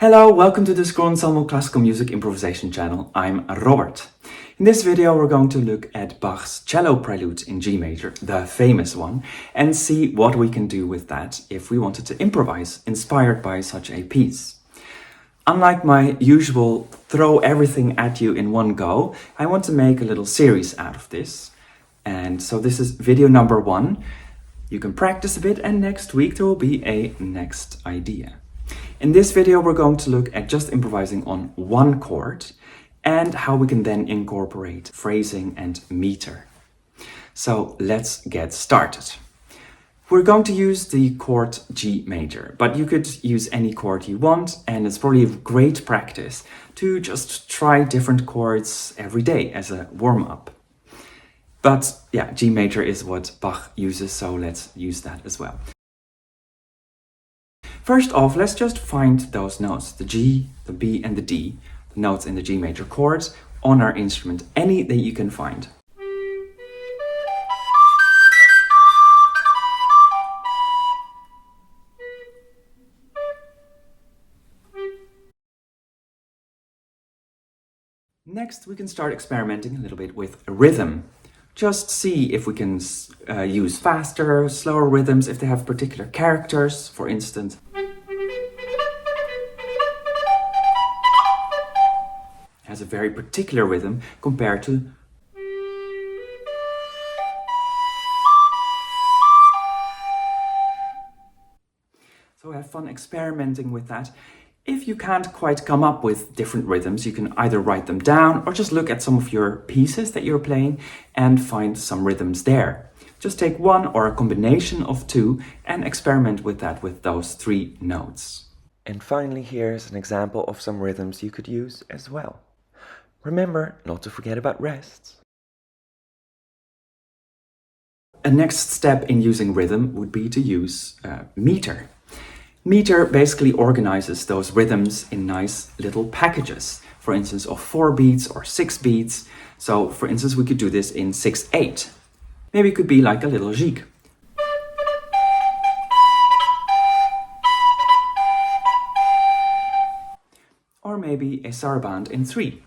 Hello, welcome to the Ensemble Classical Music Improvisation channel. I'm Robert. In this video we're going to look at Bach's cello Prelude in G major, the famous one, and see what we can do with that if we wanted to improvise inspired by such a piece. Unlike my usual throw everything at you in one go, I want to make a little series out of this. And so this is video number 1. You can practice a bit and next week there will be a next idea. In this video, we're going to look at just improvising on one chord and how we can then incorporate phrasing and meter. So let's get started. We're going to use the chord G major, but you could use any chord you want, and it's probably a great practice to just try different chords every day as a warm-up. But yeah, G major is what Bach uses, so let's use that as well. First off, let's just find those notes, the G, the B and the D, the notes in the G major chords on our instrument, any that you can find. Next, we can start experimenting a little bit with rhythm. Just see if we can use faster, slower rhythms, if they have particular characters, for instance. Has a very particular rhythm compared to so have fun experimenting with that. If you can't quite come up with different rhythms, you can either write them down or just look at some of your pieces that you're playing and find some rhythms there. Just take one or a combination of two and experiment with that with those 3 notes. And finally, here's an example of some rhythms you could use as well. Remember not to forget about rests. A next step in using rhythm would be to use meter. Meter basically organizes those rhythms in nice little packages, for instance of 4 beats or 6 beats. So for instance we could do this in 6/8. Maybe it could be like a little jig. Or maybe a saraband in 3.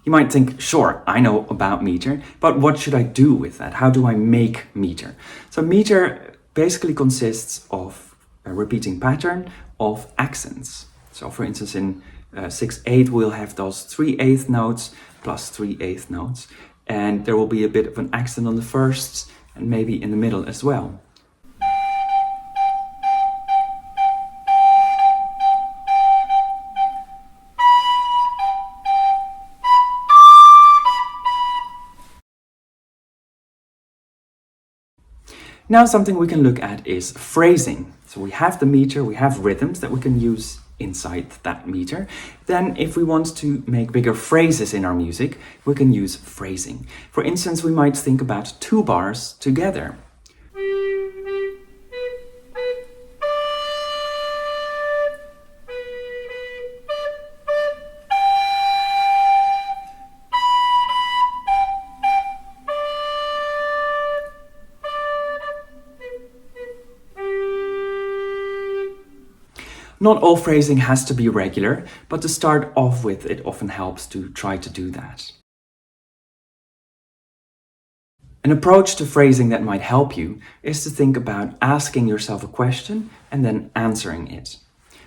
You might think, sure, I know about meter, but what should I do with that? How do I make meter? So meter basically consists of a repeating pattern of accents. So for instance, in 6/8, we'll have those 3/8 notes plus 3/8 notes, and there will be a bit of an accent on the first and maybe in the middle as well. Now something we can look at is phrasing. So we have the meter, we have rhythms that we can use inside that meter. Then if we want to make bigger phrases in our music, we can use phrasing. For instance, we might think about 2 bars together. Not all phrasing has to be regular, but to start off with, it often helps to try to do that. An approach to phrasing that might help you is to think about asking yourself a question and then answering it.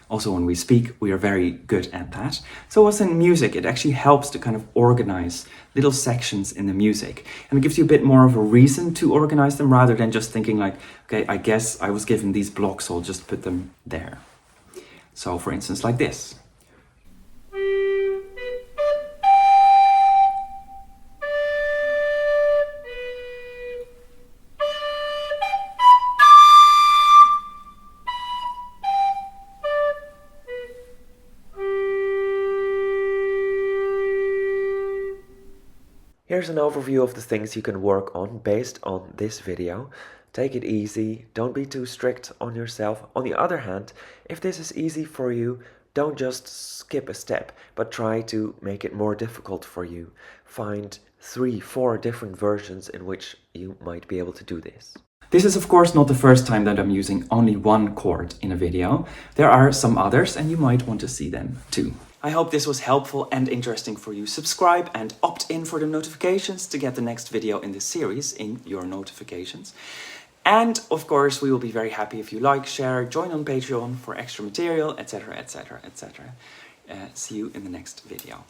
Also, when we speak, we are very good at that. So also in music, it actually helps to kind of organize little sections in the music. And it gives you a bit more of a reason to organize them rather than just thinking like, okay, I guess I was given these blocks, so I'll just put them there. So for instance, like this. Here's an overview of the things you can work on based on this video. Take it easy, don't be too strict on yourself. On the other hand, if this is easy for you, Don't just skip a step, but try to make it more difficult for you. Find 3, 4 different versions in which you might be able to do this. This is of course not the first time that I'm using only one chord in a video. There are some others and you might want to see them too. I hope this was helpful and interesting for you. Subscribe and opt in for the notifications to get the next video in this series in your notifications. And of course, we will be very happy if you like, share, join on Patreon for extra material, etc, etc, etc. See you in the next video.